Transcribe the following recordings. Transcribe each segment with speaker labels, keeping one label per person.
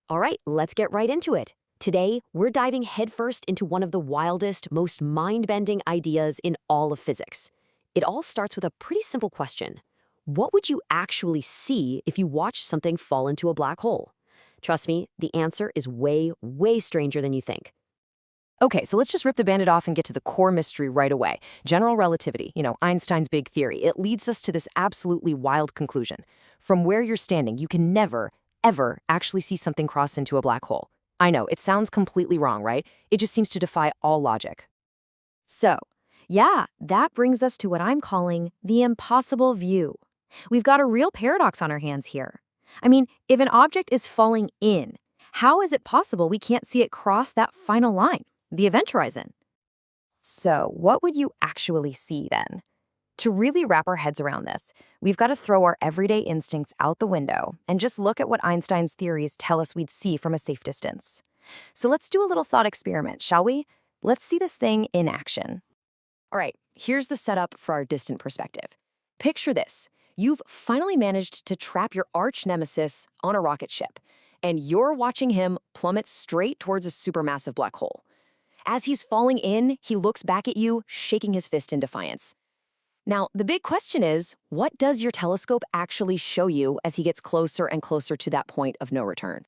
Speaker 1: All right, let's get right into it. Today, we're diving headfirst into one of the wildest, most mind-bending ideas in all of physics. It all starts with a pretty simple question. What would you actually see if you watched something fall into a black hole? Trust me, the answer is way, way stranger than you think.
Speaker 2: Okay, so let's just rip the Band-Aid off and get to the core mystery right away. General relativity, Einstein's big theory. It leads us to this absolutely wild conclusion. From where you're standing, you can never, ever actually see something cross into a black hole. I know, it sounds completely wrong, right? It just seems to defy all logic.
Speaker 3: So, yeah, that brings us to what I'm calling the impossible view. We've got a real paradox on our hands here. I mean, if an object is falling in, how is it possible we can't see it cross that final line, the event horizon?
Speaker 2: So, what would you actually see then? To really wrap our heads around this, we've got to throw our everyday instincts out the window and just look at what Einstein's theories tell us we'd see from a safe distance. So let's do a little thought experiment, shall we? Let's see this thing in action. All right, here's the setup for our distant perspective. Picture this. You've finally managed to trap your arch nemesis on a rocket ship, and you're watching him plummet straight towards a supermassive black hole. As he's falling in, he looks back at you, shaking his fist in defiance. Now, the big question is, what does your telescope actually show you as he gets closer and closer to that point of no return?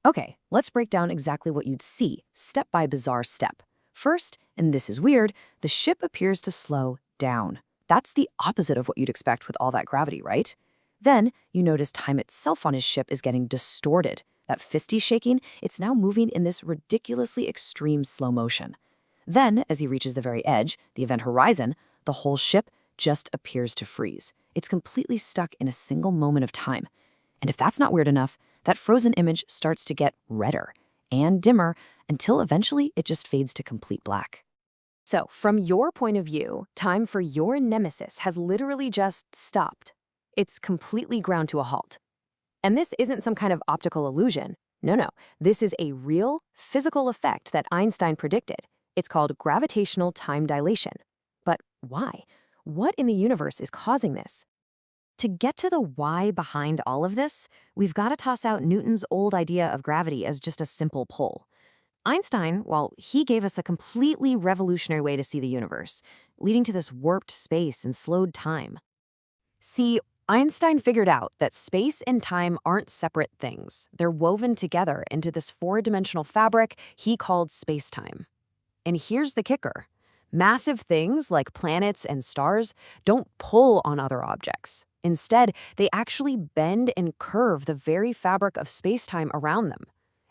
Speaker 2: Okay, let's break down exactly what you'd see, step by bizarre step. First, and this is weird, the ship appears to slow down. That's the opposite of what you'd expect with all that gravity, right? Then, you notice time itself on his ship is getting distorted. That fist he's shaking, it's now moving in this ridiculously extreme slow motion. Then, as he reaches the very edge, the event horizon, the whole ship just appears to freeze. It's completely stuck in a single moment of time. And if that's not weird enough, that frozen image starts to get redder and dimmer until eventually it just fades to complete black. So, from your point of view, time for your nemesis has literally just stopped. It's completely ground to a halt. And this isn't some kind of optical illusion. No. This is a real, physical effect that Einstein predicted. It's called gravitational time dilation. But why? What in the universe is causing this? To get to the why behind all of this, we've got to toss out Newton's old idea of gravity as just a simple pull. Einstein, well, he gave us a completely revolutionary way to see the universe, leading to this warped space and slowed time. See, Einstein figured out that space and time aren't separate things. They're woven together into this four-dimensional fabric he called space-time. And here's the kicker. Massive things like planets and stars don't pull on other objects. Instead, they actually bend and curve the very fabric of space-time around them.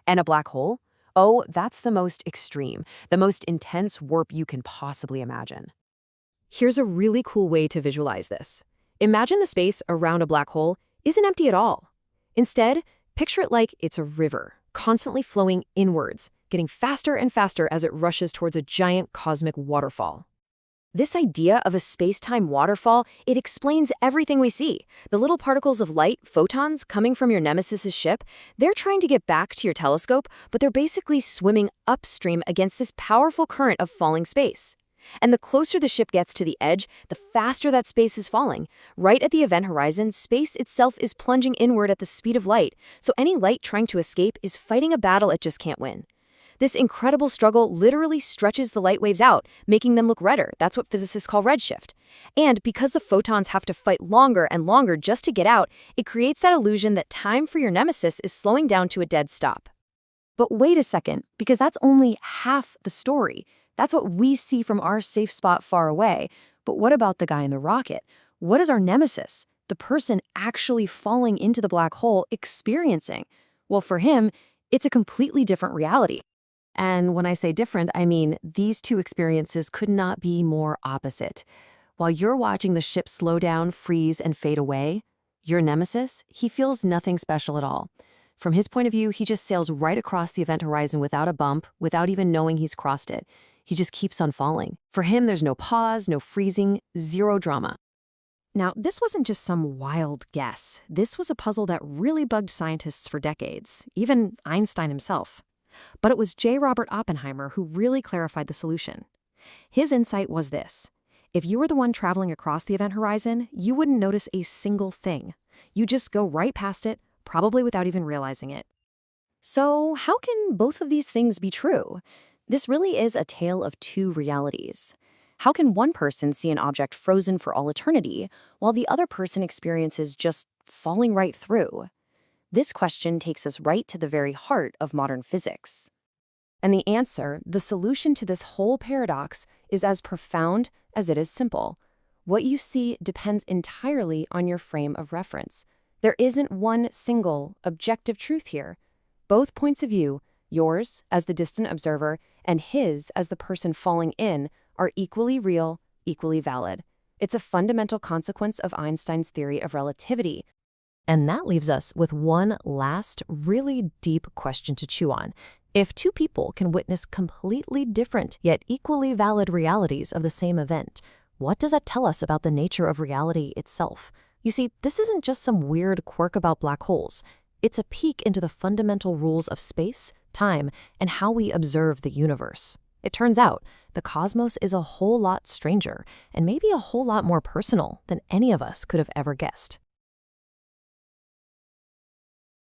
Speaker 2: And a black hole? Oh, that's the most extreme, the most intense warp you can possibly imagine. Here's a really cool way to visualize this. Imagine the space around a black hole isn't empty at all. Instead, picture it like it's a river, constantly flowing inwards, getting faster and faster as it rushes towards a giant cosmic waterfall. This idea of a space-time waterfall, it explains everything we see. The little particles of light, photons, coming from your nemesis's ship, they're trying to get back to your telescope, but they're basically swimming upstream against this powerful current of falling space. And the closer the ship gets to the edge, the faster that space is falling. Right at the event horizon, space itself is plunging inward at the speed of light, so any light trying to escape is fighting a battle it just can't win. This incredible struggle literally stretches the light waves out, making them look redder. That's what physicists call redshift. And because the photons have to fight longer and longer just to get out, it creates that illusion that time for your nemesis is slowing down to a dead stop. But wait a second, because that's only half the story. That's what we see from our safe spot far away. But what about the guy in the rocket? What is our nemesis, the person actually falling into the black hole, experiencing? Well, for him, it's a completely different reality. And when I say different, I mean these two experiences could not be more opposite. While you're watching the ship slow down, freeze, and fade away, your nemesis, he feels nothing special at all. From his point of view, he just sails right across the event horizon without a bump, without even knowing he's crossed it. He just keeps on falling. For him, there's no pause, no freezing, zero drama. Now, this wasn't just some wild guess. This was a puzzle that really bugged scientists for decades, even Einstein himself. But it was J. Robert Oppenheimer who really clarified the solution. His insight was this. If you were the one traveling across the event horizon, you wouldn't notice a single thing. You just go right past it, probably without even realizing it.
Speaker 1: So, how can both of these things be true? This really is a tale of two realities. How can one person see an object frozen for all eternity, while the other person experiences just falling right through? This question takes us right to the very heart of modern physics. And the answer, the solution to this whole paradox, is as profound as it is simple. What you see depends entirely on your frame of reference. There isn't one single, objective truth here. Both points of view, yours as the distant observer and his as the person falling in, are equally real, equally valid. It's a fundamental consequence of Einstein's theory of relativity.
Speaker 3: And that leaves us with one last, really deep question to chew on. If two people can witness completely different yet equally valid realities of the same event, what does that tell us about the nature of reality itself? You see, this isn't just some weird quirk about black holes. It's a peek into the fundamental rules of space, time, and how we observe the universe. It turns out the cosmos is a whole lot stranger and maybe a whole lot more personal than any of us could have ever guessed.